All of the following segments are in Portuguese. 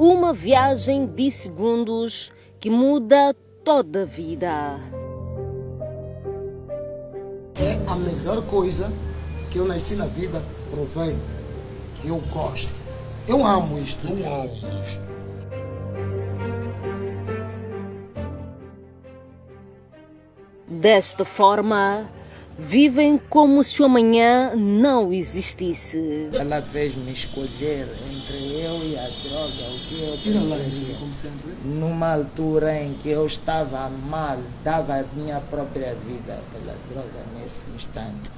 Uma viagem de segundos que muda toda a vida. É a melhor coisa que eu nasci na vida, provei, que eu gosto. Eu amo isto. Desta forma, vivem como se o amanhã não existisse. Ela fez-me escolher entre eu e a droga, o que eu Tira lá isso, preferia. como sempre. Numa altura em que eu estava mal, dava a minha própria vida pela droga nesse instante.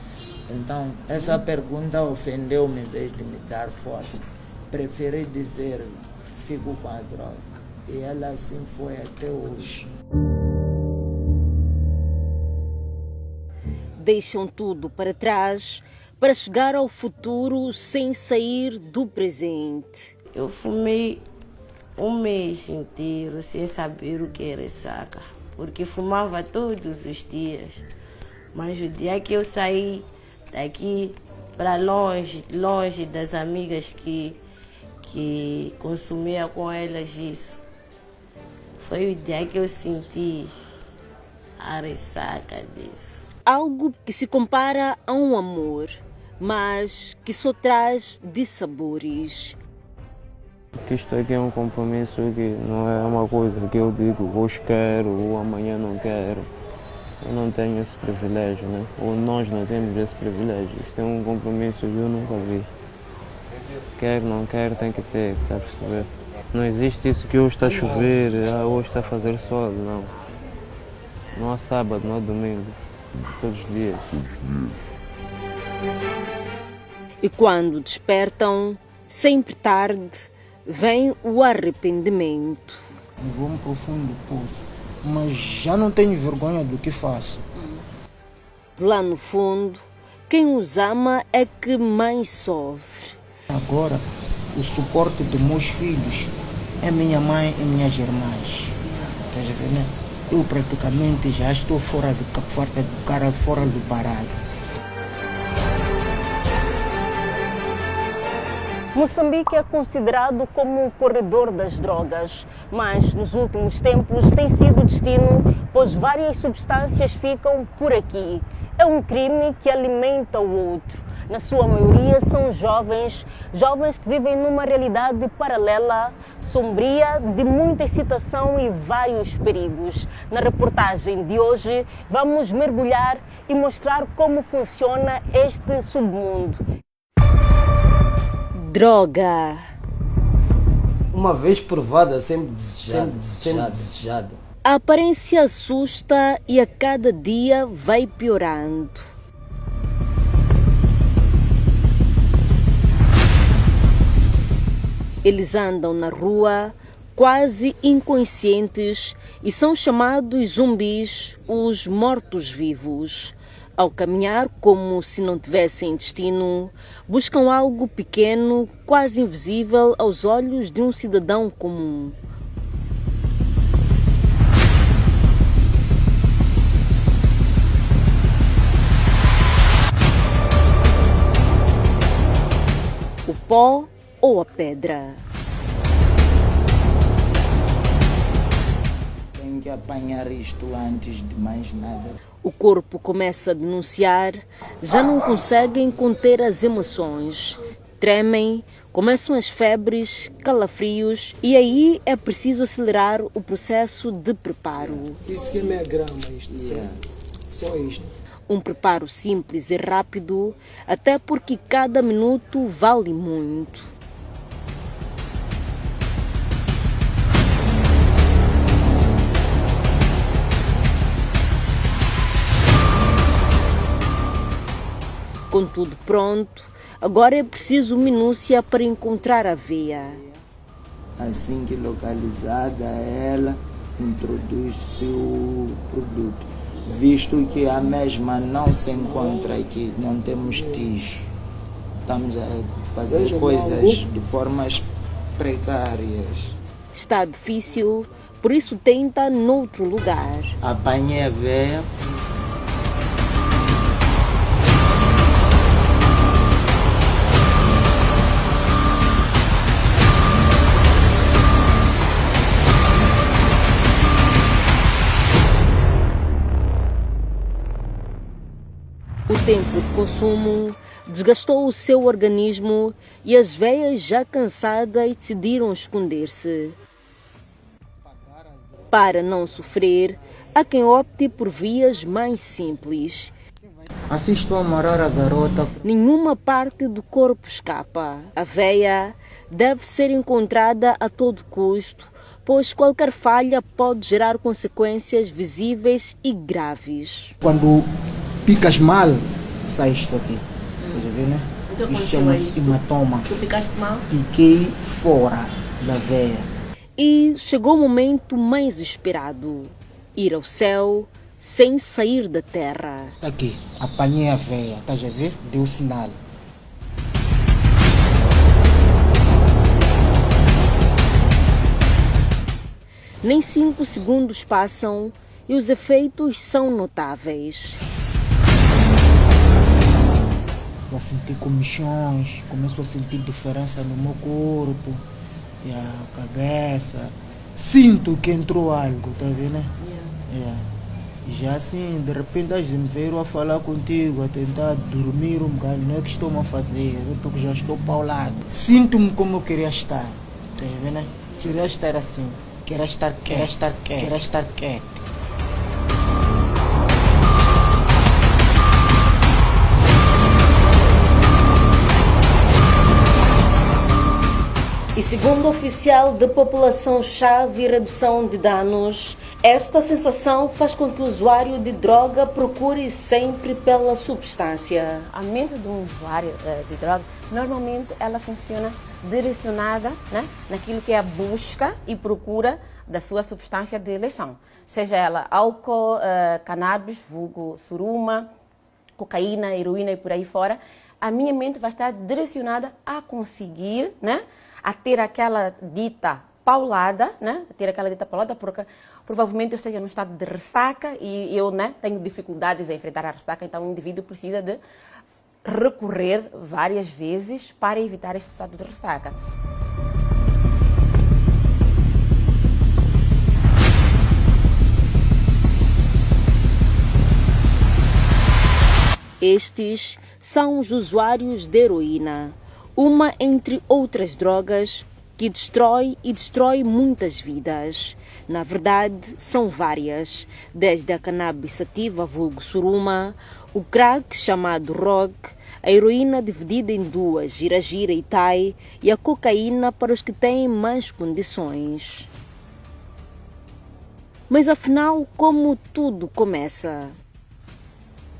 Então, essa pergunta ofendeu-me em vez de me dar força. Preferi dizer, fico com a droga. E ela assim foi até hoje. Deixam tudo para trás para chegar ao futuro sem sair do presente. Eu fumei um mês inteiro sem saber o que era ressaca, porque fumava todos os dias. Mas o dia que eu saí daqui para longe, longe das amigas que consumia com elas isso, foi o dia que eu senti a ressaca disso. Algo que se compara a um amor, mas que só traz dissabores. Porque isto aqui é um compromisso que não é uma coisa que eu digo hoje quero ou amanhã não quero. Eu não tenho esse privilégio, né? Ou nós não temos esse privilégio. Isto é um compromisso que eu nunca vi. Quer, não quer, tem que ter, está a perceber? Não existe isso que hoje está a chover, hoje está a fazer sol, não. Não há sábado, não há domingo. Todos os dias. E quando despertam, sempre tarde, vem o arrependimento. Vou-me para o fundo do poço, mas já não tenho vergonha do que faço. Lá no fundo, quem os ama é que mais sofre. Agora, o suporte dos meus filhos é minha mãe e minhas irmãs. Estás a ver, né? Eu praticamente já estou fora do cara, fora do baralho. Moçambique é considerado como o corredor das drogas, mas nos últimos tempos tem sido destino, pois várias substâncias ficam por aqui. É um crime que alimenta o outro. Na sua maioria são jovens que vivem numa realidade paralela, sombria, de muita excitação e vários perigos. Na reportagem de hoje vamos mergulhar e mostrar como funciona este submundo. Droga. Uma vez provada, sempre desejada. A aparência assusta e a cada dia vai piorando. Eles andam na rua quase inconscientes e são chamados zumbis, os mortos-vivos. Ao caminhar como se não tivessem destino, buscam algo pequeno, quase invisível aos olhos de um cidadão comum. O pó ou a pedra. Tenho que apanhar isto antes de mais nada. O corpo começa a denunciar, já não conseguem conter as emoções. Tremem, começam as febres, calafrios e aí é preciso acelerar o processo de preparo. Isso que é meia grama, isto, só isto. Um preparo simples e rápido, até porque cada minuto vale muito. Com tudo pronto, agora é preciso minúcia para encontrar a veia. Assim que localizada ela, introduz-se o produto. Visto que a mesma não se encontra aqui, não temos tijo. Estamos a fazer coisas de formas precárias. Está difícil, por isso tenta noutro lugar. Apanhei a veia. tempo de consumo desgastou o seu organismo e as veias, já cansadas, decidiram esconder-se. Para não sofrer, há quem opte por vias mais simples. Assim estou a amarrar a garota. Nenhuma parte do corpo escapa. A veia deve ser encontrada a todo custo, pois qualquer falha pode gerar consequências visíveis e graves. Quando picas mal, sai isto aqui. Estás a ver, né? Isto chama-se hematoma. Tu picaste mal? Piquei fora da veia. E chegou o momento mais esperado: ir ao céu sem sair da terra. Aqui, apanhei a veia, estás a ver? Deu sinal. Nem 5 segundos passam e os efeitos são notáveis. Estou a sentir comichões, começo a sentir diferença no meu corpo e a cabeça. Sinto que entrou algo, tá vendo, né? Já assim, de repente a gente veio a falar contigo, a tentar dormir um bocado, não é que estou a fazer, porque já estou paulado. Sinto-me como eu queria estar, tá vendo, né? Queria estar assim, queria estar quieto. E segundo o oficial da população-chave e redução de danos, esta sensação faz com que o usuário de droga procure sempre pela substância. A mente de um usuário de droga, normalmente ela funciona direcionada, né, naquilo que é a busca e procura da sua substância de eleição. Seja ela álcool, cannabis, vulgo suruma, cocaína, heroína e por aí fora. A minha mente vai estar direcionada a conseguir, né, a ter aquela dita paulada, né? A ter aquela dita paulada, porque provavelmente eu esteja num estado de ressaca e eu, né, tenho dificuldades em enfrentar a ressaca, então o indivíduo precisa de recorrer várias vezes para evitar este estado de ressaca. Estes são os usuários de heroína, uma entre outras drogas que destrói muitas vidas. Na verdade, são várias, desde a cannabis sativa, vulgo suruma, o crack chamado rock, a heroína dividida em duas, gira-gira e tai, e a cocaína para os que têm mais condições. Mas afinal, como tudo começa?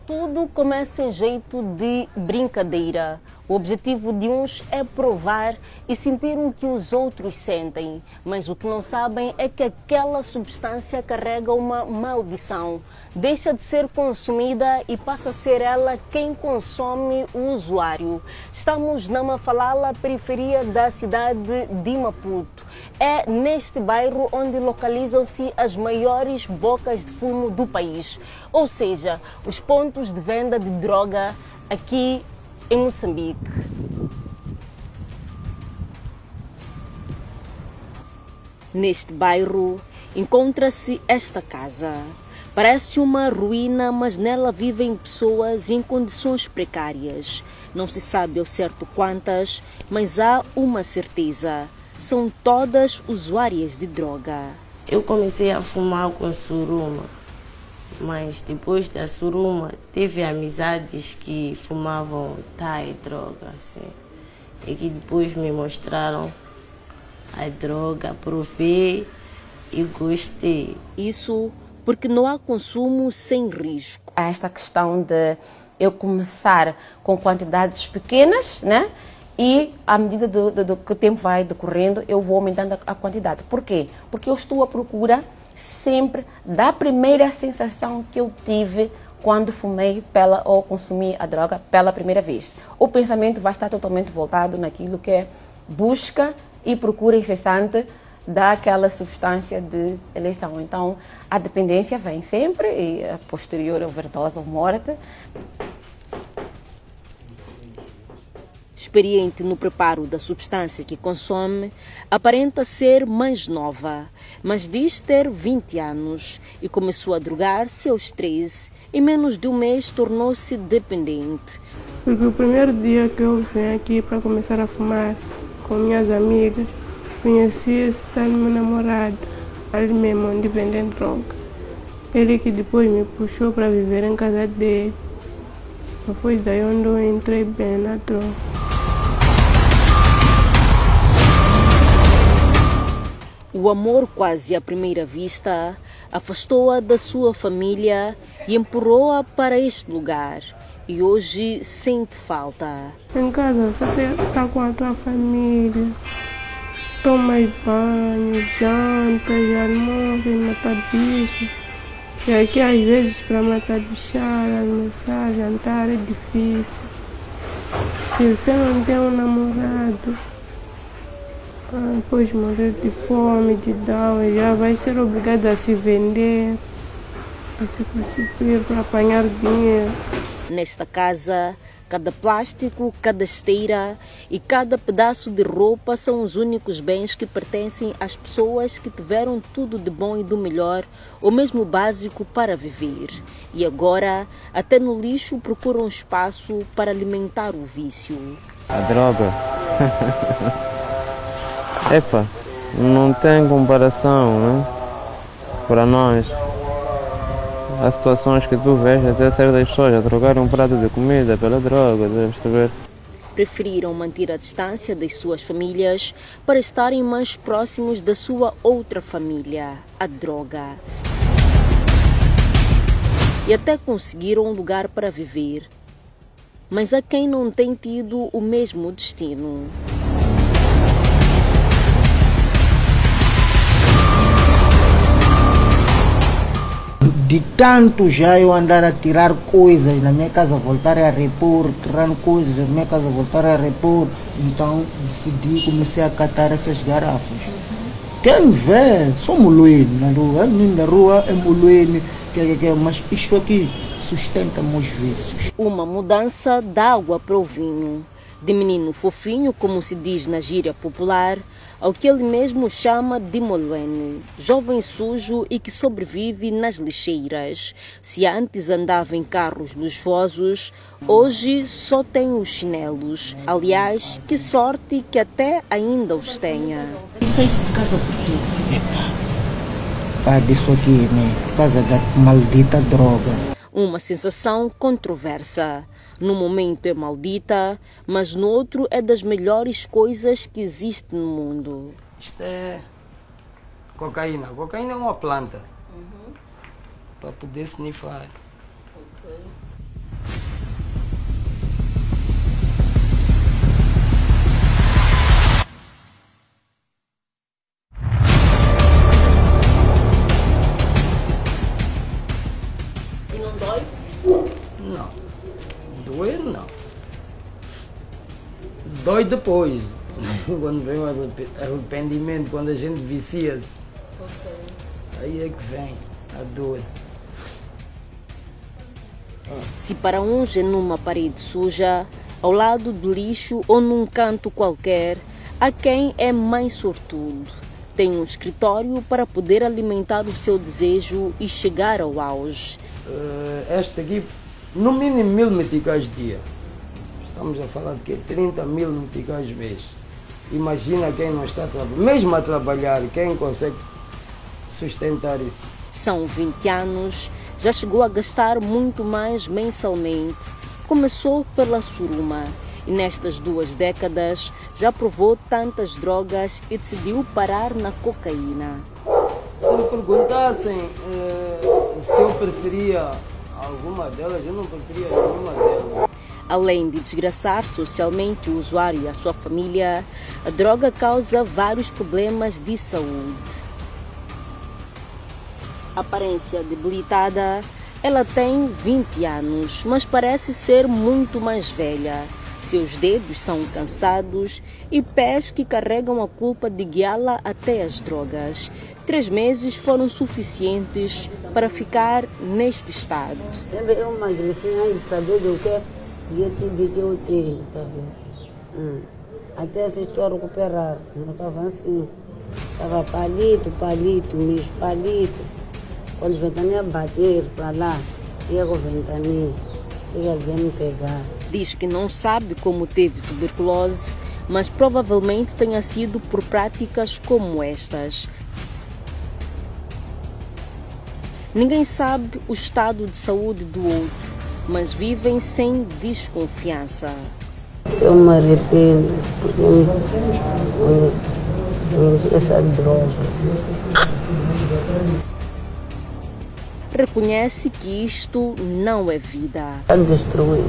Tudo começa em jeito de brincadeira. O objetivo de uns é provar e sentir o que os outros sentem, mas o que não sabem é que aquela substância carrega uma maldição. Deixa de ser consumida e passa a ser ela quem consome o usuário. Estamos na Mafalala, periferia da cidade de Maputo. É neste bairro onde localizam-se as maiores bocas de fumo do país, ou seja, os pontos de venda de droga aqui em Moçambique. Neste bairro encontra-se esta casa. Parece uma ruína, mas nela vivem pessoas em condições precárias. Não se sabe ao certo quantas, mas há uma certeza: são todas usuárias de droga. Eu comecei a fumar com suruma, mas depois da suruma teve amizades que fumavam tai, droga, assim, e que depois me mostraram a droga, provei e gostei. Isso porque não há consumo sem risco. Há esta questão de eu começar com quantidades pequenas, né? E à medida do que o tempo vai decorrendo, eu vou aumentando a quantidade. Por quê? Porque eu estou à procura sempre da primeira sensação que eu tive quando fumei ou consumi a droga pela primeira vez. O pensamento vai estar totalmente voltado naquilo que é busca e procura incessante daquela substância de eleição. Então, a dependência vem sempre e a posterior overdose ou morte. experiente no preparo da substância que consome, aparenta ser mais nova, mas diz ter 20 anos e começou a drogar-se aos 13 e menos de um mês tornou-se dependente. Porque o primeiro dia que eu vim aqui para começar a fumar com minhas amigas, conheci esse tal meu namorado, ali mesmo onde vendem droga. Ele que depois me puxou para viver em casa dele. Foi daí onde eu entrei bem na droga. O amor quase à primeira vista afastou-a da sua família e empurrou-a para este lugar. E hoje sente falta. Em casa você está com a tua família. Tomas banho, jantas, almoço, matar bicho. E aqui às vezes para matar bichar, almoçar, jantar é difícil. Se você não tem um namorado, depois morrer de fome, de down, já vai ser obrigado a se vender, a se prostituir para apanhar dinheiro. Nesta casa, cada plástico, cada esteira e cada pedaço de roupa são os únicos bens que pertencem às pessoas que tiveram tudo de bom e do melhor, ou mesmo básico para viver. E agora, até no lixo procuram espaço para alimentar o vício. A droga. Epa, não tem comparação, né? Para nós. Há situações que tu vês até certas pessoas a trocar um prato de comida pela droga, deves saber. Preferiram manter a distância das suas famílias para estarem mais próximos da sua outra família, a droga. E até conseguiram um lugar para viver. Mas há quem não tem tido o mesmo destino. De tanto já eu andar a tirar coisas na minha casa, voltar a repor, tirando coisas na minha casa, voltar a repor, então decidi, comecei a catar essas garrafas. Quem me vê, sou muluene na rua, menino da rua é muluene, mas isto aqui sustenta meus vícios. Uma mudança da água para o vinho. De menino fofinho, como se diz na gíria popular, ao que ele mesmo chama de moluene, jovem sujo e que sobrevive nas lixeiras. Se antes andava em carros luxuosos, hoje só tem os chinelos. Aliás, que sorte que até ainda os tenha. E saíste de casa por quê? Por causa disso aqui, né? Por causa da maldita droga. Uma sensação controversa. No momento é maldita, mas no outro é das melhores coisas que existe no mundo. Isto é cocaína. Cocaína é uma planta. Para poder snifar. E não dói? Não. Doer não. Dói depois. Quando vem o arrependimento, quando a gente vicia-se. Aí é que vem a dor. Se para uns é numa parede suja, ao lado do lixo ou num canto qualquer, há quem é mais sortudo. Tem um escritório para poder alimentar o seu desejo e chegar ao auge. Este aqui, no mínimo 1000 meticais dia. Estamos a falar de que 30 mil meticais mês. Imagina quem não está a trabalhar, mesmo a trabalhar, quem consegue sustentar isso. São 20 anos, já chegou a gastar muito mais mensalmente. Começou pela suruma e nestas 2 décadas já provou tantas drogas e decidiu parar na cocaína. Se me perguntassem se eu preferia alguma delas, eu não preferia nenhuma delas. Além de desgraçar socialmente o usuário e a sua família, a droga causa vários problemas de saúde. Aparência debilitada, ela tem 20 anos, mas parece ser muito mais velha. Seus dedos são cansados e pés que carregam a culpa de guiá-la até as drogas. 3 meses foram suficientes para ficar neste estado. Eu emagreci antes de saber do que eu tive que eu tenho, tá vendo? Até se estou a recuperar, não estava assim. Estava palito mesmo, palito. Quando a ventania bater para lá, ia com a ventania, ia alguém me pegar. Diz que não sabe como teve tuberculose, mas provavelmente tenha sido por práticas como estas. Ninguém sabe o estado de saúde do outro, mas vivem sem desconfiança. Eu me arrependo, porque essa droga. Reconhece que isto não é vida. Está destruir.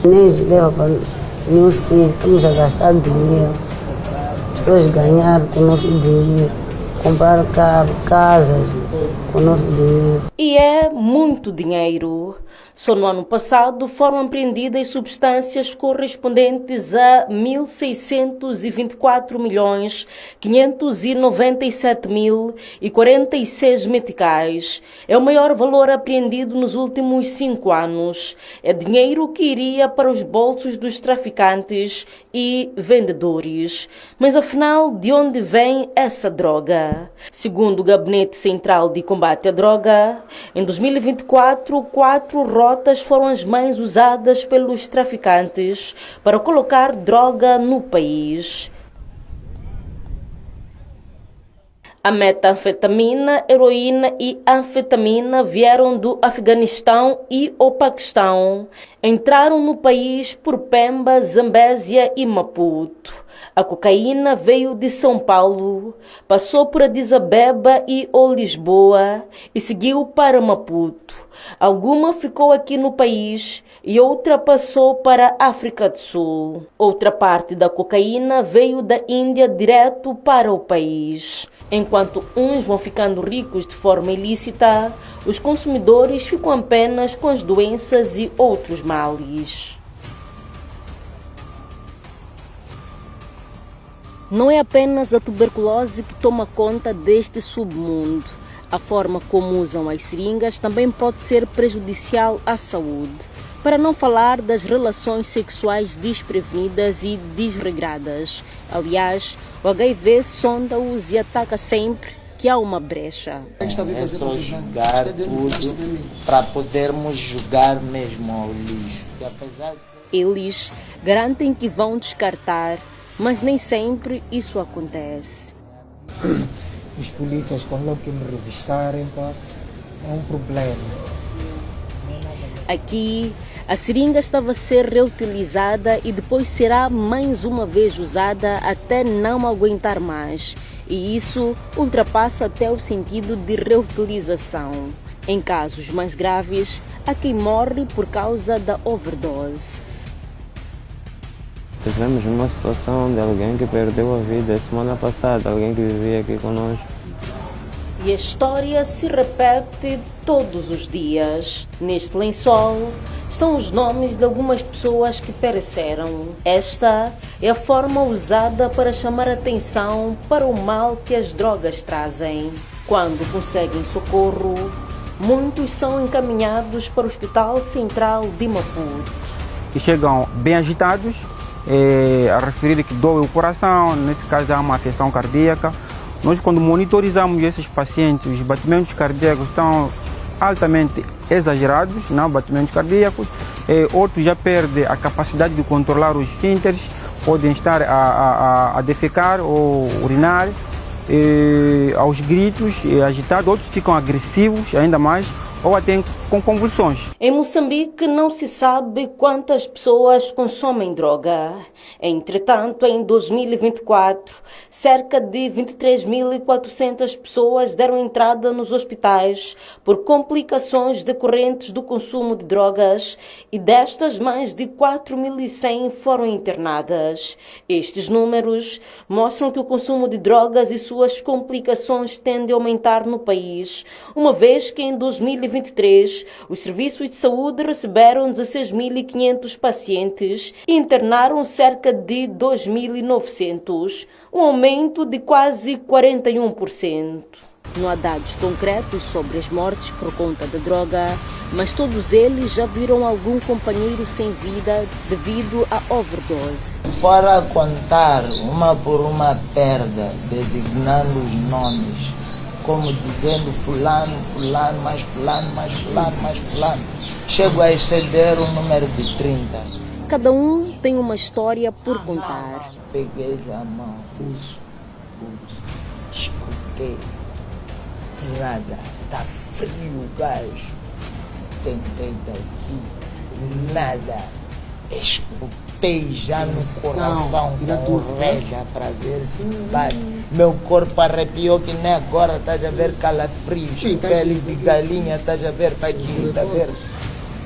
Nem leva para nenhum sítio, estamos a gastar dinheiro. Pessoas ganhar com o nosso dinheiro, comprar carro, casas com o nosso dinheiro. E é muito dinheiro. Só no ano passado foram apreendidas substâncias correspondentes a 1.624.597.046 meticais. É o maior valor apreendido nos últimos 5 anos. É dinheiro que iria para os bolsos dos traficantes e vendedores. Mas afinal, de onde vem essa droga? Segundo o Gabinete Central de Combate à Droga, em 2024, 4 rotas foram as mais usadas pelos traficantes para colocar droga no país. A metanfetamina, heroína e anfetamina vieram do Afeganistão e o Paquistão. Entraram no país por Pemba, Zambésia e Maputo. A cocaína veio de São Paulo, passou por Addis Abeba e ou Lisboa e seguiu para Maputo. Alguma ficou aqui no país e outra passou para a África do Sul. Outra parte da cocaína veio da Índia direto para o país. Enquanto uns vão ficando ricos de forma ilícita, os consumidores ficam apenas com as doenças e outros males. Não é apenas a tuberculose que toma conta deste submundo. A forma como usam as seringas também pode ser prejudicial à saúde. Para não falar das relações sexuais desprevenidas e desregradas. Aliás, o HIV sonda-os e ataca sempre que há uma brecha. É só jogar tudo para podermos jogar mesmo ao lixo. Eles garantem que vão descartar, mas nem sempre isso acontece. Os polícias, quando que me revistarem, pá, é um problema. Aqui, a seringa estava a ser reutilizada e depois será mais uma vez usada até não aguentar mais. E isso ultrapassa até o sentido de reutilização. Em casos mais graves, há quem morre por causa da overdose. Tivemos uma situação de alguém que perdeu a vida semana passada, alguém que vivia aqui conosco. E a história se repete todos os dias. Neste lençol estão os nomes de algumas pessoas que pereceram. Esta é a forma usada para chamar a atenção para o mal que as drogas trazem. Quando conseguem socorro, muitos são encaminhados para o Hospital Central de Maputo. Que chegam bem agitados, a referir que doe o coração, nesse caso há uma afecção cardíaca. Nós, quando monitorizamos esses pacientes, os batimentos cardíacos estão altamente exagerados, não batimentos cardíacos. Outros já perdem a capacidade de controlar os esfínteres, podem estar a defecar ou urinar, aos gritos, agitados. Outros ficam agressivos ainda mais, ou até com convulsões. Em Moçambique não se sabe quantas pessoas consomem droga. Entretanto, em 2024, cerca de 23.400 pessoas deram entrada nos hospitais por complicações decorrentes do consumo de drogas e destas mais de 4.100 foram internadas. Estes números mostram que o consumo de drogas e suas complicações tendem a aumentar no país, uma vez que em 2023 os serviços de saúde receberam 16.500 pacientes e internaram cerca de 2.900, um aumento de quase 41%. Não há dados concretos sobre as mortes por conta da droga, mas todos eles já viram algum companheiro sem vida devido à overdose. Fora contar uma por uma perda, designando os nomes, como dizendo fulano, fulano, mais fulano, mais fulano, mais fulano, chego a exceder o número de 30. Cada um tem uma história por contar. Peguei a mão, pulso, escutei. Nada, tá frio o gajo. Tentei daqui, nada. Escutei já no coração com orelha para ver se bate. Meu corpo arrepiou que nem agora, estás a ver calafrios, pele de galinha, estás a ver, tá aqui, está a ver.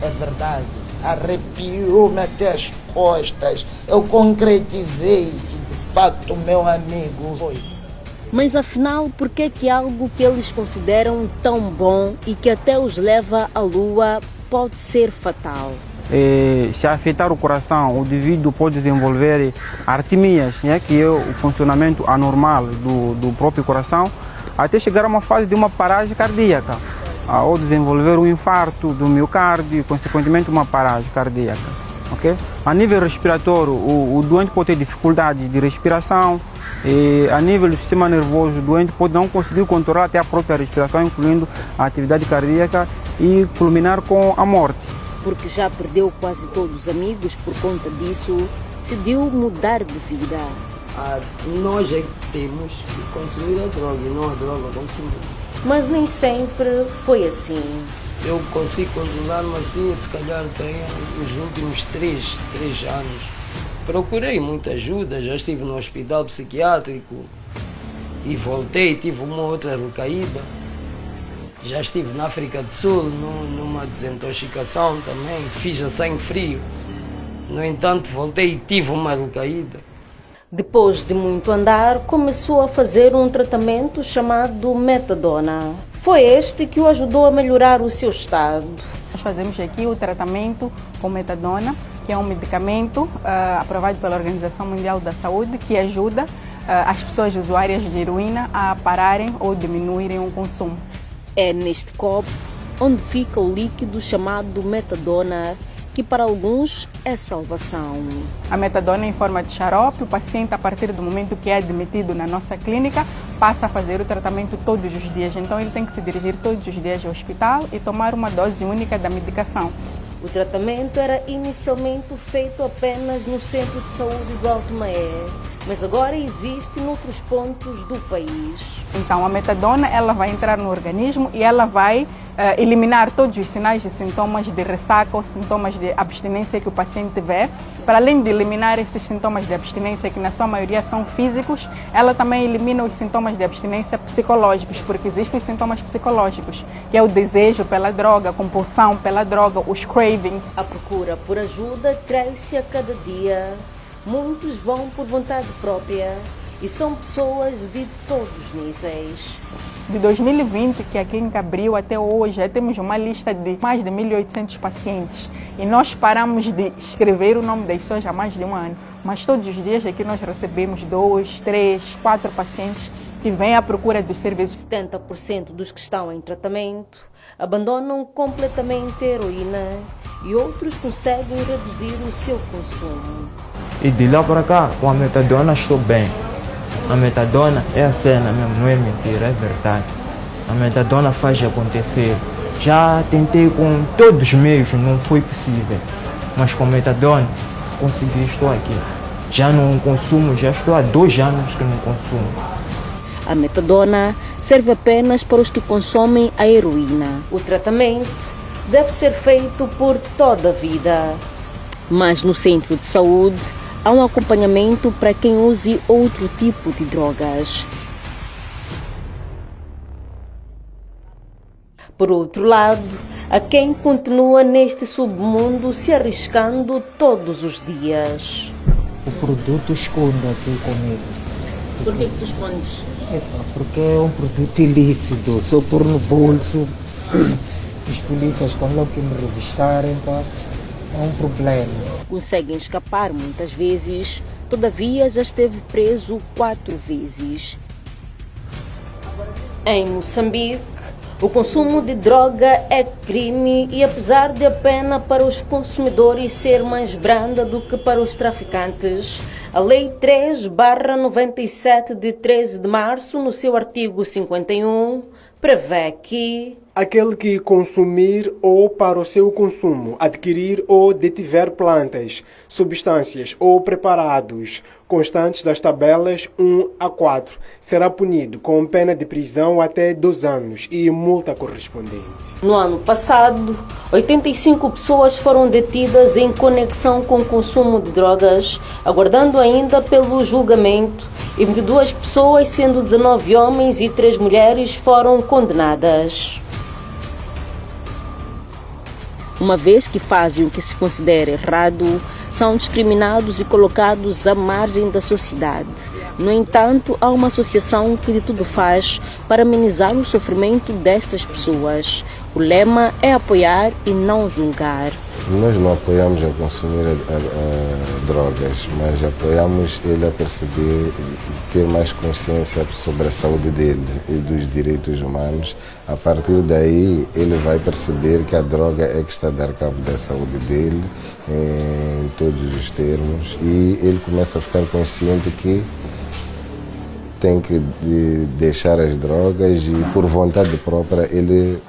É verdade, arrepiou-me até as costas. Eu concretizei que de facto meu amigo foi. Mas afinal, por que é que algo que eles consideram tão bom e que até os leva à lua pode ser fatal? Se afetar o coração, o indivíduo pode desenvolver arritmias, né, que é o funcionamento anormal do próprio coração, até chegar a uma fase de uma paragem cardíaca, ou desenvolver um infarto do miocárdio e, consequentemente, uma paragem cardíaca. Okay? A nível respiratório, o doente pode ter dificuldade de respiração. E a nível do sistema nervoso, o doente pode não conseguir controlar até a própria respiração, incluindo a atividade cardíaca, e culminar com a morte. Porque já perdeu quase todos os amigos por conta disso, decidiu mudar de vida. Nós é que temos que consumir a droga e não a droga consumir. Mas nem sempre foi assim. Eu consigo controlar-me assim, se calhar tenho os últimos 3 anos. Procurei muita ajuda, já estive no hospital psiquiátrico e voltei, tive uma outra recaída. Já estive na África do Sul, numa desintoxicação também, fiz a sangue frio. No entanto, voltei e tive uma recaída. Depois de muito andar, começou a fazer um tratamento chamado metadona. Foi este que o ajudou a melhorar o seu estado. Nós fazemos aqui o tratamento com metadona, que é um medicamento aprovado pela Organização Mundial da Saúde, que ajuda as pessoas usuárias de heroína a pararem ou diminuírem o consumo. É neste copo onde fica o líquido chamado metadona, que para alguns é salvação. A metadona em forma de xarope, o paciente, a partir do momento que é admitido na nossa clínica, passa a fazer o tratamento todos os dias. Então ele tem que se dirigir todos os dias ao hospital e tomar uma dose única da medicação. O tratamento era inicialmente feito apenas no Centro de Saúde do Alto Maé, mas agora existe em outros pontos do país. Então a metadona ela vai entrar no organismo e ela vai eliminar todos os sinais e sintomas de ressaca ou sintomas de abstinência que o paciente tiver. Para além de eliminar esses sintomas de abstinência, que na sua maioria são físicos, ela também elimina os sintomas de abstinência psicológicos, porque existem os sintomas psicológicos, que é o desejo pela droga, a compulsão pela droga, os cravings. A procura por ajuda cresce a cada dia. Muitos vão por vontade própria e são pessoas de todos os níveis. De 2020, que aqui em Cabril até hoje, já temos uma lista de mais de 1.800 pacientes. E nós paramos de escrever o nome das pessoas há mais de um ano. Mas todos os dias aqui nós recebemos 2, 3, 4 pacientes que vêm à procura dos serviços. 70% dos que estão em tratamento abandonam completamente a heroína e outros conseguem reduzir o seu consumo. E de lá para cá, com a metadona estou bem. A metadona é a cena mesmo, não é mentira, é verdade. A metadona faz acontecer. Já tentei com todos os meios, não foi possível. Mas com metadona, consegui, estou aqui. Já não consumo, já estou há 2 anos que não consumo. A metadona serve apenas para os que consomem a heroína. O tratamento deve ser feito por toda a vida. Mas no centro de saúde, há um acompanhamento para quem use outro tipo de drogas. Por outro lado, há quem continua neste submundo se arriscando todos os dias. O produto escondo aqui comigo. Por que tu escondes? Porque é um produto ilícito. Se eu pôr no bolso, os polícias quando logo que me revistarem, pá, é um problema. Conseguem escapar muitas vezes, todavia já esteve preso 4 vezes. Em Moçambique, o consumo de droga é crime e apesar de a pena para os consumidores ser mais branda do que para os traficantes, a Lei 3/97 de 13 de março, no seu artigo 51, prevê que aquele que consumir ou para o seu consumo, adquirir ou detiver plantas, substâncias ou preparados constantes das tabelas 1 a 4 será punido com pena de prisão até 2 anos e multa correspondente. No ano passado, 85 pessoas foram detidas em conexão com o consumo de drogas, aguardando ainda pelo julgamento, e 22 pessoas, sendo 19 homens e 3 mulheres, foram condenadas. Uma vez que fazem o que se considera errado, são discriminados e colocados à margem da sociedade. No entanto, há uma associação que de tudo faz para amenizar o sofrimento destas pessoas. O lema é apoiar e não julgar. Nós não apoiamos a consumir drogas, mas apoiamos ele a perceber, ter mais consciência sobre a saúde dele e dos direitos humanos. A partir daí, ele vai perceber que a droga é que está a dar cabo da saúde dele, em todos os termos, e ele começa a ficar consciente que tem que deixar as drogas e, por vontade própria, ele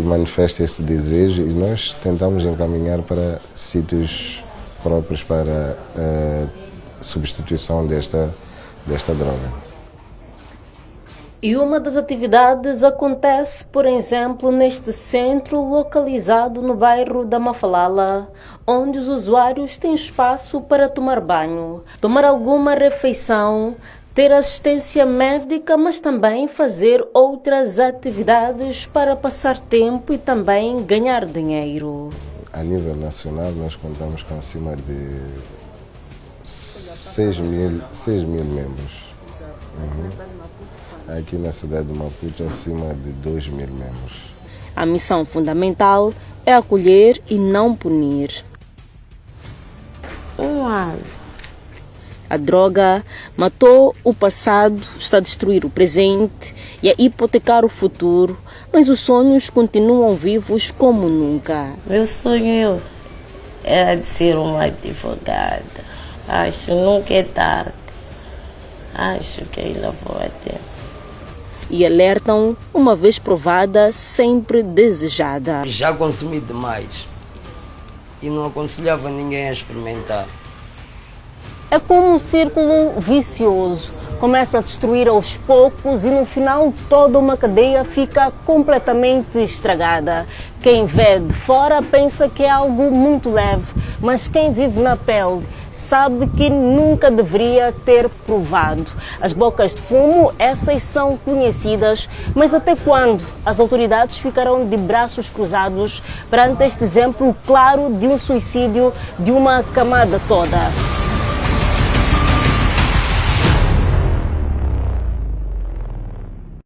manifesta esse desejo e nós tentamos encaminhar para sítios próprios para a substituição desta droga. E uma das atividades acontece, por exemplo, neste centro localizado no bairro da Mafalala, onde os usuários têm espaço para tomar banho, tomar alguma refeição, ter assistência médica, mas também fazer outras atividades para passar tempo e também ganhar dinheiro. A nível nacional, nós contamos com acima de 6 mil membros. Aqui na cidade de Maputo, acima de 2 mil membros. A missão fundamental é acolher e não punir. A droga matou o passado, está a destruir o presente e a hipotecar o futuro, mas os sonhos continuam vivos como nunca. Meu sonho era de ser uma advogada. Acho que nunca é tarde. Acho que ainda vou a tempo. E alertam, uma vez provada, sempre desejada. Já consumi demais e não aconselhava ninguém a experimentar. É como um círculo vicioso. Começa a destruir aos poucos e no final toda uma cadeia fica completamente estragada. Quem vê de fora pensa que é algo muito leve, mas quem vive na pele sabe que nunca deveria ter provado. As bocas de fumo, essas são conhecidas, mas até quando as autoridades ficarão de braços cruzados perante este exemplo claro de um suicídio de uma camada toda?